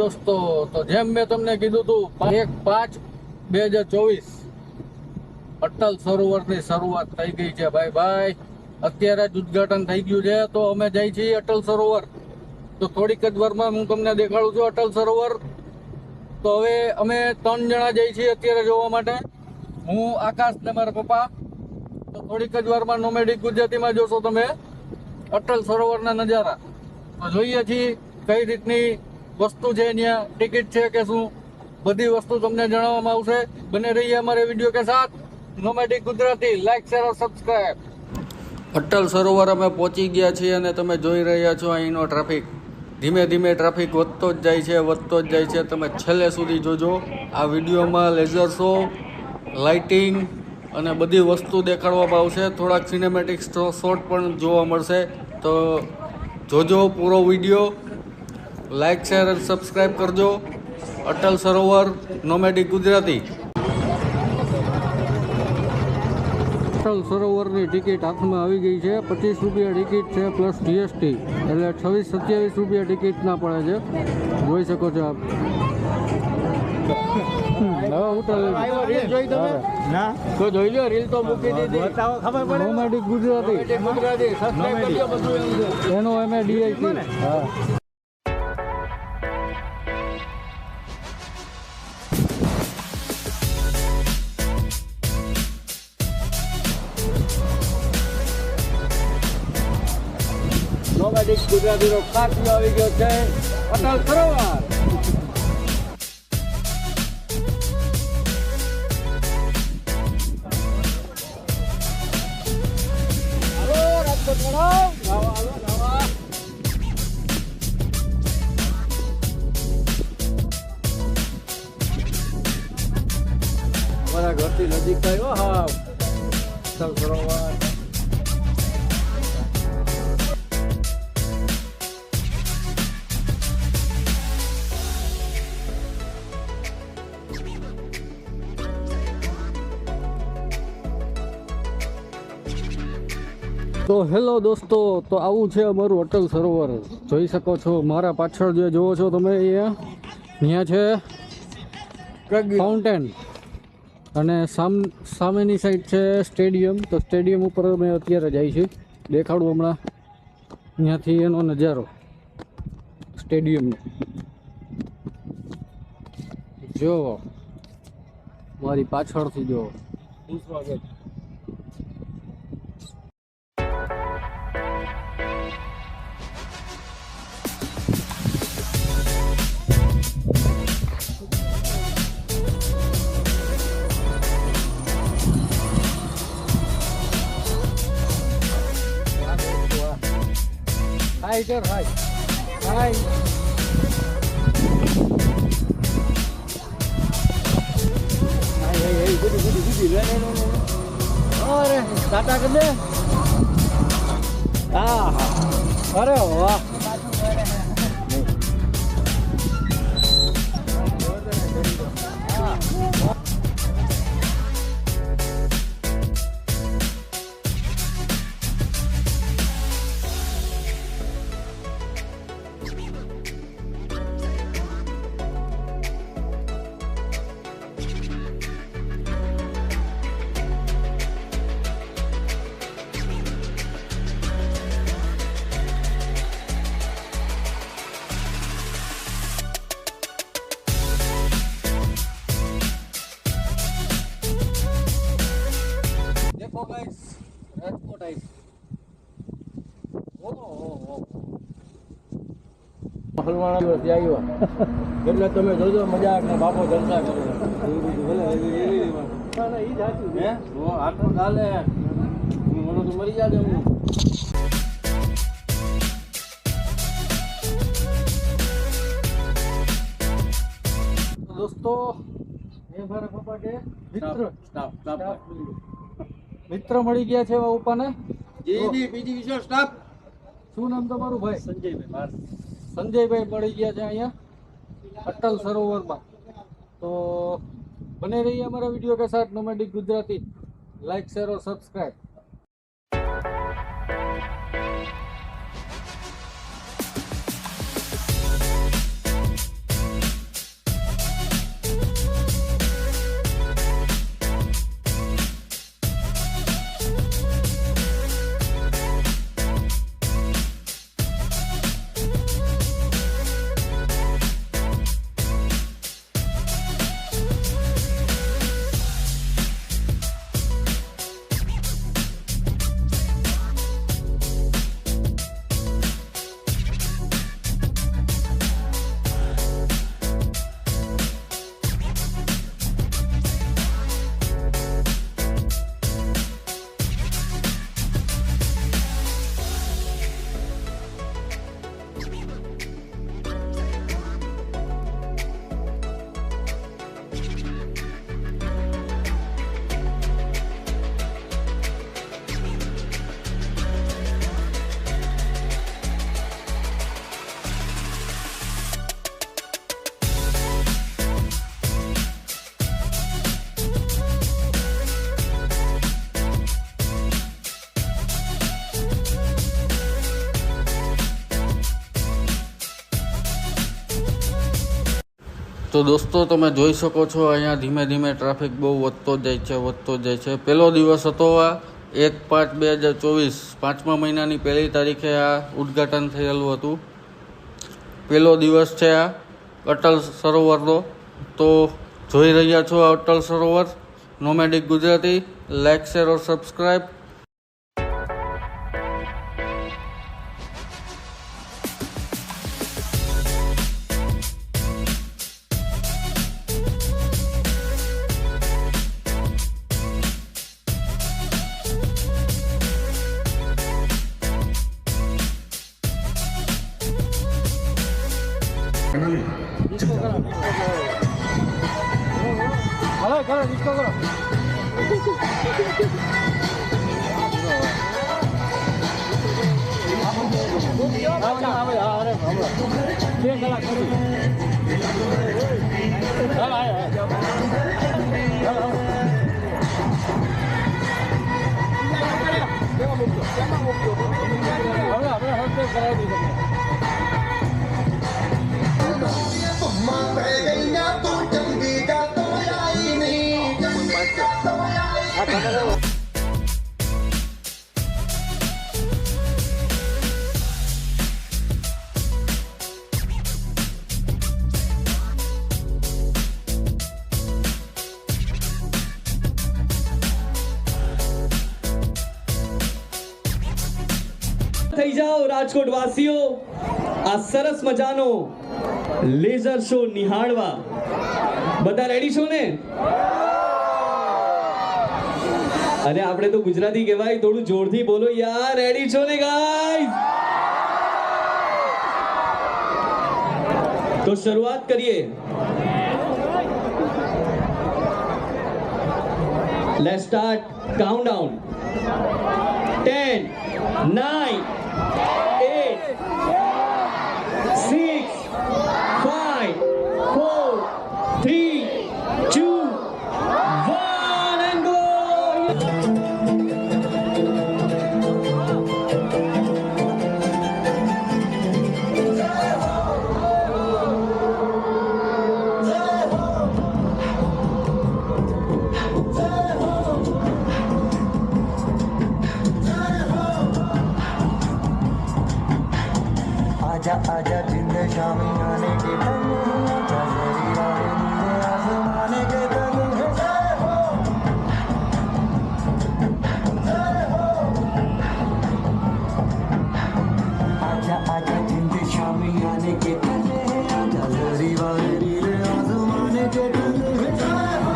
દોસ્તો, તો જેમ મેં તમને કીધું હતું 1/5/2024 અટલ સરોવરની શરૂઆત થઈ ગઈ છે ભાઈ. અત્યારે જ ઉદ્ઘાટન થઈ ગયું છે. તો અમે જઈ છીએ અટલ સરોવર. તો થોડીક જ વારમાં હું તમને દેખાડું છું અટલ સરોવર. તો હવે અમે 3 જણા જઈ છીએ અત્યારે જોવા માટે. હું, આકાશ ને મારા પપ્પા. તો થોડીક જ વારમાં નોમેડિક ગુજરાતીમાં જોશો તમે અટલ સરોવરના નજારા. તો જોઈએ છીએ કઈ રીતની વસ્તુ છે, ત્યાં ટિકિટ છે કે શું, બધી વસ્તુ તમને જણાવવામાં આવશે. બને રહીએ અમારે વિડીયો કે સાથ. નોમેડિક ગુજરાતી, લાઈક, શેર और સબસ્ક્રાઇબ. અટલ સરોવર અમે પહોંચી ગયા છીએ અને તમે જોઈ રહ્યા છો અહીંનો ટ્રાફિક. ધીમે ધીમે ટ્રાફિક વધતો જ જાય છે. તમે છેલ્લે સુધી જોજો. આ વિડીયોમાં લેઝર શો, લાઇટિંગ અને બધી વસ્તુ દેખાડવામાં આવશે. થોડાક સિનેમેટિક શોટ પણ જોવા મળશે. તો જોજો પૂરો વિડીયો. લાઈક, શેર અને સબસ્ક્રાઈબ કરજો. અટલ સરોવર નોમેડિક ગુજરાતી. અટલ સરોવરની ટિકિટ હાથમાં આવી ગઈ છે. 25 રૂપિયા ટિકિટ છે પ્લસ જીએસટી, એટલે 26-27 રૂપિયા ટિકિટ ના પડે છે. જોઈ શકો છો આપ. જોઈ લો, રીલ તો મૂકી દીધી. નોમેડિક ગુજરાતી એનો અમે ડીઆઈસી. હા, નોમેડિક ગુજરાતીનો ખાસ આવી ગયો છે અટલ સરોવર. અમારા ઘરથી નજીક થયો. હા, અટલ સરોવર. તો હેલો દોસ્તો, તો આવું છે અમારું અટલ સરોવર. જોઈ શકો છો મારા પાછળ જે જોવો છો તમે, અહીંયા છે ફાઉન્ટેન અને સામેની સાઈડ છે સ્ટેડિયમ. તો સ્ટેડિયમ ઉપર અમે અત્યારે જાય છે. દેખાડું હમણાં અહીંયાથી એનો નજારો સ્ટેડિયમનો. જોવો મારી પાછળથી જોવો. Hi there, hi. Hi. Hey, goody. No. अरे टाटा कर दे. अरे वाह. રાજકોટ આવી. હલવાણા દિવસ આવ્યો એટલે તમે જોજો મજાક ને બાપો જલસા કરો. આટલું ચાલે મને તો મરી જાય. દોસ્તો, એ મારા પપ્પા કે મિત્ર મળી ગયા છે પપ્પાને. બીજી વિશેષ સ્ટાફ. શું નામ તમારું ભાઈ? સંજયભાઈ મળી ગયા છે અહીંયા અટલ સરોવરમાં. તો બને રહીએ हमारा वीडियो के साथ नोमैडिक गुजराती. लाइक, शेयर और सब्सक्राइब. તો દોસ્તો તમે જોઈ શકો છો અહીંયા ધીમે ધીમે ટ્રાફિક બહુ વધતો જ જાય છે. પહેલો દિવસ હતો આ 1/5/2024, 5મા મહિનાની 1લી તારીખે આ ઉદ્ઘાટન થયેલું હતું. પહેલો દિવસ છે આ અટલ સરોવરનો. તો જોઈ રહ્યા છો આ અટલ સરોવર. નોમેડિક ગુજરાતી, લાઇક, શેર ઓર સબસ્ક્રાઈબ. થઈ જાઓ રાજકોટ વાસીઓ, આ સરસ મજાનો લેઝર શો નિહાળવા. બધા રેડી છો ને? અરે આપણે તો ગુજરાતી કહેવાય, થોડું જોરથી બોલો યાર. રેડી છો ને ગાઈસ? તો શરૂઆત કરીએ. Let's start countdown. 10, 9, 8, 6, 5, 4, 3, 2, 1 and go. आजा आजा जिंद शामी आने के तंग आजा मेरी राहें नीले आसमाने के तंग जय हो आजा आजा जिंद शामी आने के तंग आजा मेरी राहें नीले आसमाने के तंग जय हो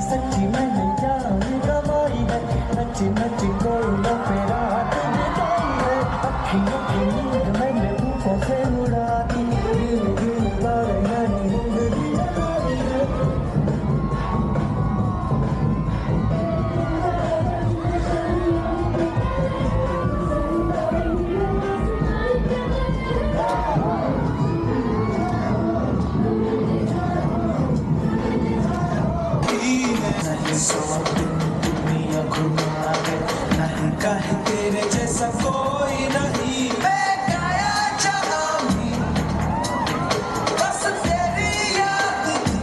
सच्ची मैंने जान गवाई है, नची नची गोल फेरा तुझे गई है. अखियों की नींद मैंने भूखों से उड़ा दी, दिल दिल बार मैंने नींद दिलाई है. दुनिया घुमा है, नहीं कहे तेरे जैसा कोई नहीं. मैं गाया चाहूंगी बस तेरी याद थी,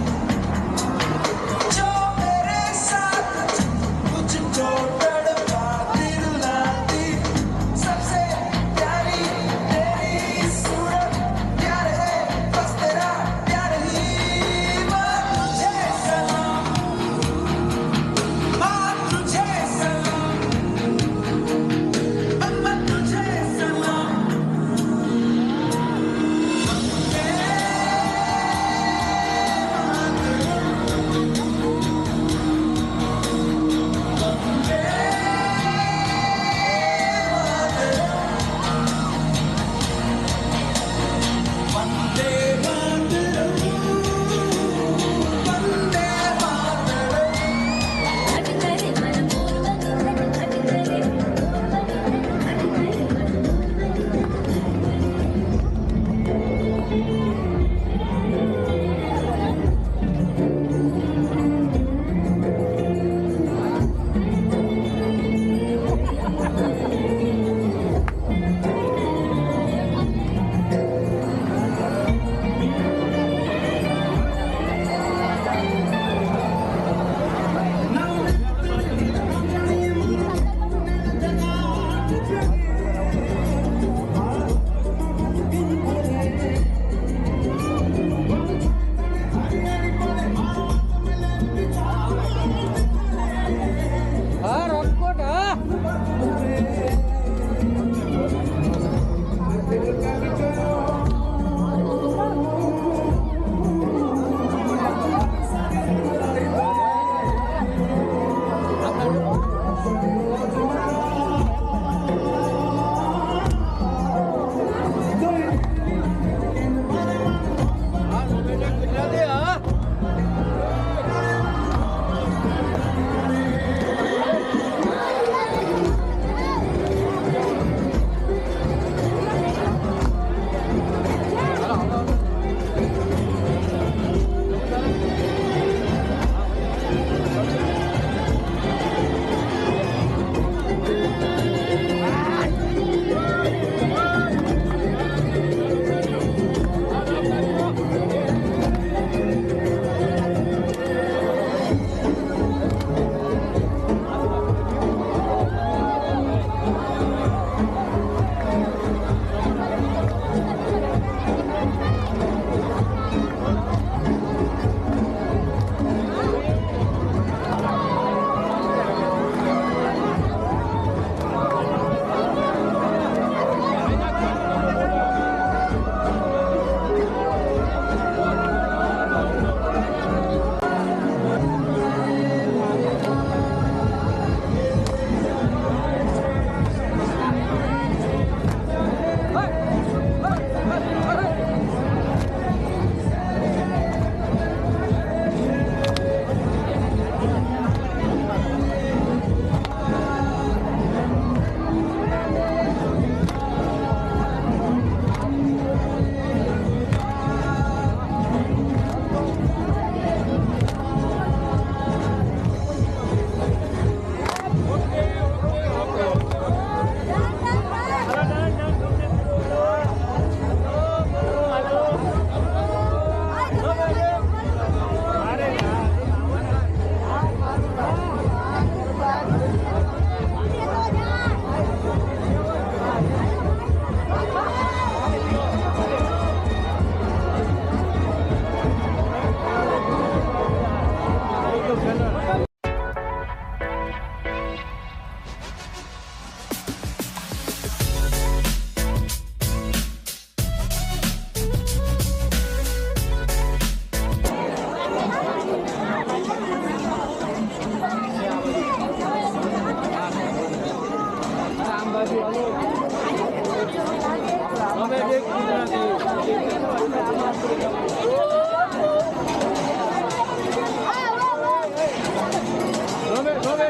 जो मेरे साथ थी, मुझको तड़पाती रुलाती. सबसे प्यारी तेरी सूरत, प्यार है बस तेरा प्यार ही. मैं तुझे सलाम, माँ तुझे सलाम.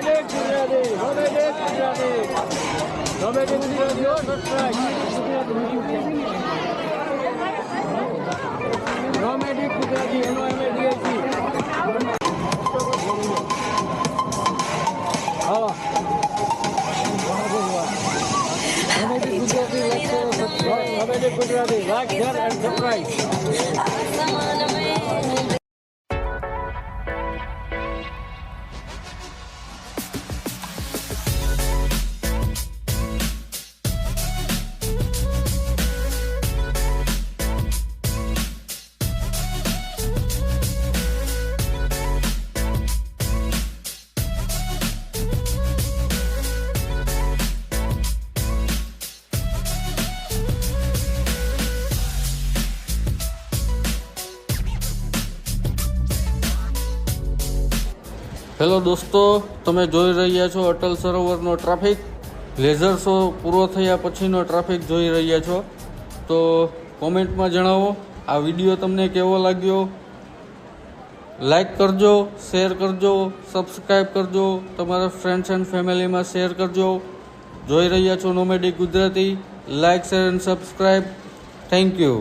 નોમેડિક ગુજરાતી હો નોમેડિક ગુજરાતી એનો અમે દઈએ છીએ હા નોમેડિક Gujarati નોમેડિક Gujarati like share and subscribe hello દોસ્તો, તમે જોઈ રહ્યા છો અટલ સરોવરનો ટ્રાફિક. લેઝર શો પૂરો થયા પછીનો ટ્રાફિક જોઈ રહ્યા છો. તો કોમેન્ટમાં જણાવો આ વિડીયો તમને કેવો લાગ્યો. લાઈક કરજો, શેર કરજો, સબસ્ક્રાઈબ કરજો, તમારા ફ્રેન્ડ્સ એન્ડ ફેમિલીમાં શેર કરજો. જોઈ રહ્યા છો નોમેડિક Gujarati. Like, share and subscribe. Thank you.